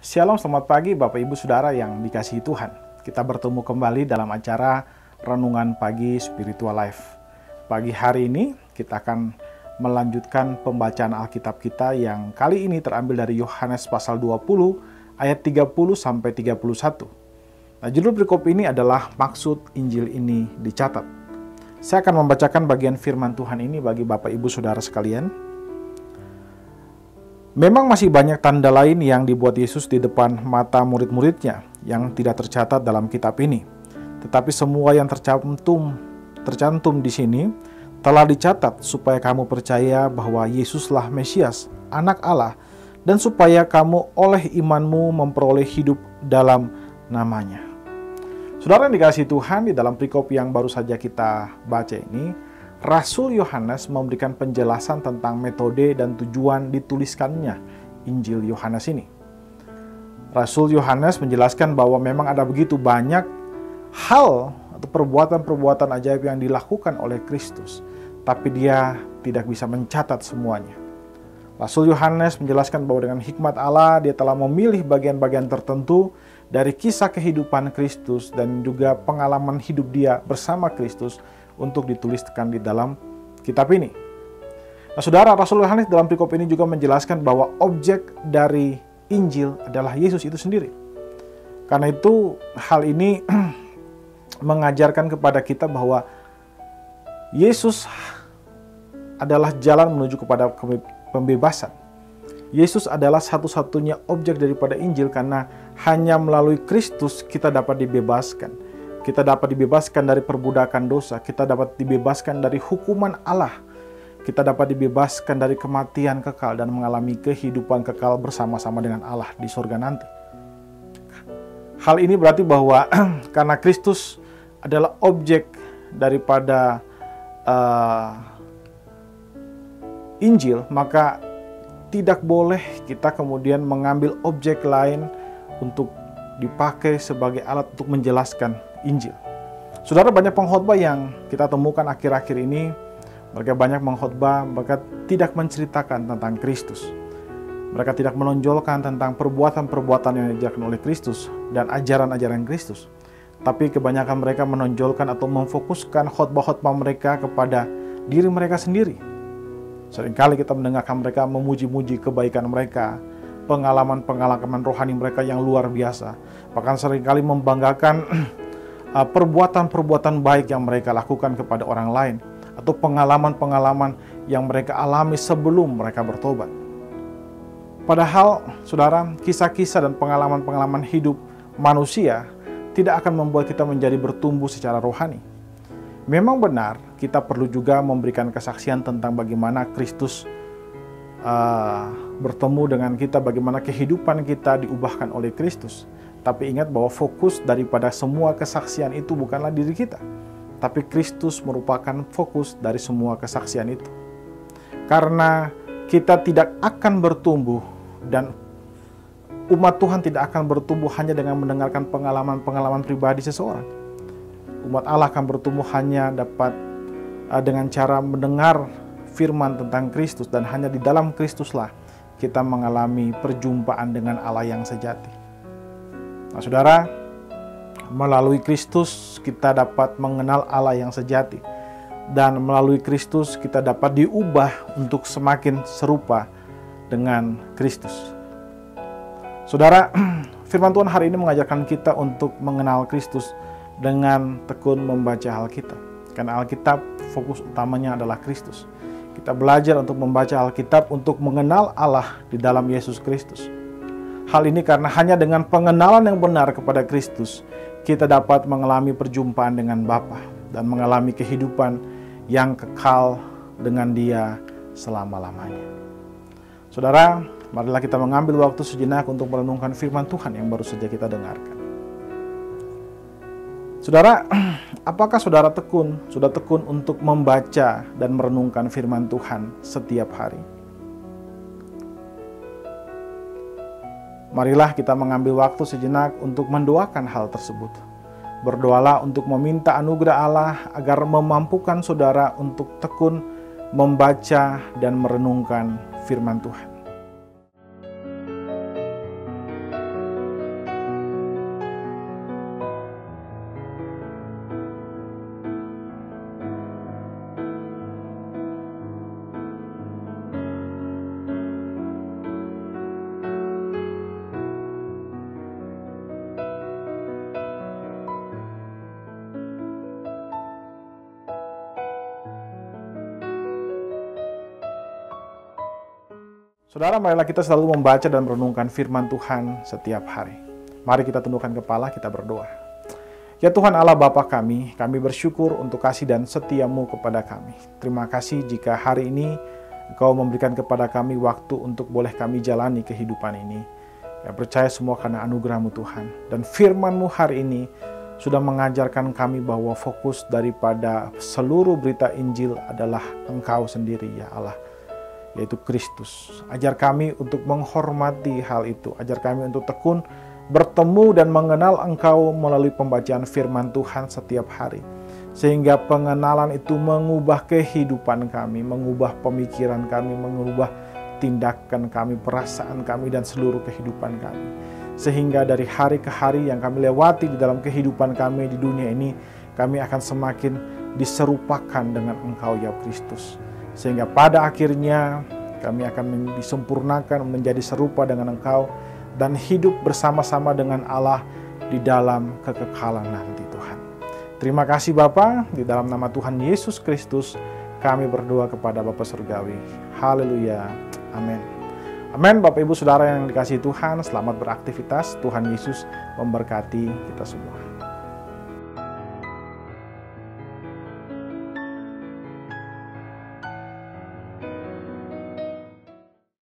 Shalom, selamat pagi Bapak Ibu Saudara yang dikasihi Tuhan. Kita bertemu kembali dalam acara Renungan Pagi Spiritual Life. Pagi hari ini kita akan melanjutkan pembacaan Alkitab kita yang kali ini terambil dari Yohanes pasal 20 ayat 30 sampai 31. Nah, judul perikop ini adalah maksud Injil ini dicatat. Saya akan membacakan bagian firman Tuhan ini bagi Bapak Ibu Saudara sekalian. Memang masih banyak tanda lain yang dibuat Yesus di depan mata murid-muridnya yang tidak tercatat dalam kitab ini. Tetapi semua yang tercantum di sini telah dicatat supaya kamu percaya bahwa Yesuslah Mesias, Anak Allah, dan supaya kamu oleh imanmu memperoleh hidup dalam namanya. Saudara yang dikasihi Tuhan, di dalam perikop yang baru saja kita baca ini, Rasul Yohanes memberikan penjelasan tentang metode dan tujuan dituliskannya Injil Yohanes ini. Rasul Yohanes menjelaskan bahwa memang ada begitu banyak hal atau perbuatan-perbuatan ajaib yang dilakukan oleh Kristus, tapi dia tidak bisa mencatat semuanya. Rasul Yohanes menjelaskan bahwa dengan hikmat Allah, dia telah memilih bagian-bagian tertentu dari kisah kehidupan Kristus dan juga pengalaman hidup dia bersama Kristus untuk dituliskan di dalam kitab ini. Nah, saudara, Rasul Yohanes dalam perikop ini juga menjelaskan bahwa objek dari Injil adalah Yesus itu sendiri. Karena itu, hal ini mengajarkan kepada kita bahwa Yesus adalah jalan menuju kepada pembebasan. Yesus adalah satu-satunya objek daripada Injil, karena hanya melalui Kristus kita dapat dibebaskan. Kita dapat dibebaskan dari perbudakan dosa, kita dapat dibebaskan dari hukuman Allah, kita dapat dibebaskan dari kematian kekal dan mengalami kehidupan kekal bersama-sama dengan Allah di surga nanti. Hal ini berarti bahwa karena Kristus adalah objek daripada Injil, maka tidak boleh kita kemudian mengambil objek lain untuk dipakai sebagai alat untuk menjelaskan Injil. Saudara, banyak pengkhotbah yang kita temukan akhir-akhir ini, mereka banyak mengkhotbah, mereka tidak menceritakan tentang Kristus. Mereka tidak menonjolkan tentang perbuatan-perbuatan yang diajarkan oleh Kristus dan ajaran-ajaran Kristus. Tapi kebanyakan mereka menonjolkan atau memfokuskan khotbah-khotbah mereka kepada diri mereka sendiri. Seringkali kita mendengarkan mereka memuji-muji kebaikan mereka, pengalaman-pengalaman rohani mereka yang luar biasa. Bahkan seringkali membanggakan perbuatan-perbuatan baik yang mereka lakukan kepada orang lain, atau pengalaman-pengalaman yang mereka alami sebelum mereka bertobat. Padahal, saudara, kisah-kisah dan pengalaman-pengalaman hidup manusia tidak akan membuat kita menjadi bertumbuh secara rohani. Memang benar, kita perlu juga memberikan kesaksian tentang bagaimana Kristus bertemu dengan kita, bagaimana kehidupan kita diubahkan oleh Kristus. Tapi ingat bahwa fokus daripada semua kesaksian itu bukanlah diri kita, tapi Kristus merupakan fokus dari semua kesaksian itu. Karena kita tidak akan bertumbuh dan umat Tuhan tidak akan bertumbuh hanya dengan mendengarkan pengalaman-pengalaman pribadi seseorang. Umat Allah akan bertumbuh hanya dapat dengan cara mendengar firman tentang Kristus, dan hanya di dalam Kristuslah kita mengalami perjumpaan dengan Allah yang sejati. Nah, saudara, melalui Kristus kita dapat mengenal Allah yang sejati, dan melalui Kristus kita dapat diubah untuk semakin serupa dengan Kristus. Saudara, firman Tuhan hari ini mengajarkan kita untuk mengenal Kristus dengan tekun membaca Alkitab. Karena Alkitab fokus utamanya adalah Kristus. Kita belajar untuk membaca Alkitab untuk mengenal Allah di dalam Yesus Kristus. Hal ini karena hanya dengan pengenalan yang benar kepada Kristus, kita dapat mengalami perjumpaan dengan Bapa dan mengalami kehidupan yang kekal dengan Dia selama-lamanya. Saudara, marilah kita mengambil waktu sejenak untuk merenungkan firman Tuhan yang baru saja kita dengarkan. Saudara, apakah saudara sudah tekun untuk membaca dan merenungkan firman Tuhan setiap hari? Marilah kita mengambil waktu sejenak untuk mendoakan hal tersebut. Berdoalah untuk meminta anugerah Allah agar memampukan saudara untuk tekun membaca dan merenungkan firman Tuhan. Saudara, marilah kita selalu membaca dan merenungkan firman Tuhan setiap hari. Mari kita tundukkan kepala, kita berdoa. Ya Tuhan Allah Bapa kami bersyukur untuk kasih dan setia-Mu kepada kami. Terima kasih jika hari ini Engkau memberikan kepada kami waktu untuk boleh kami jalani kehidupan ini. Ya, percaya semua karena anugerah-Mu Tuhan. Dan firman-Mu hari ini sudah mengajarkan kami bahwa fokus daripada seluruh berita Injil adalah Engkau sendiri ya Allah, yaitu Kristus. Ajar kami untuk menghormati hal itu. Ajar kami untuk tekun bertemu dan mengenal Engkau melalui pembacaan firman Tuhan setiap hari. Sehingga pengenalan itu mengubah kehidupan kami, mengubah pemikiran kami, mengubah tindakan kami, perasaan kami, dan seluruh kehidupan kami. Sehingga dari hari ke hari yang kami lewati di dalam kehidupan kami di dunia ini, kami akan semakin diserupakan dengan Engkau ya Kristus. Sehingga pada akhirnya kami akan disempurnakan menjadi serupa dengan Engkau dan hidup bersama-sama dengan Allah di dalam kekekalan nanti Tuhan. Terima kasih Bapa, di dalam nama Tuhan Yesus Kristus kami berdoa kepada Bapa Surgawi. Haleluya. Amin. Amin. Bapak Ibu Saudara yang dikasihi Tuhan, selamat beraktivitas. Tuhan Yesus memberkati kita semua.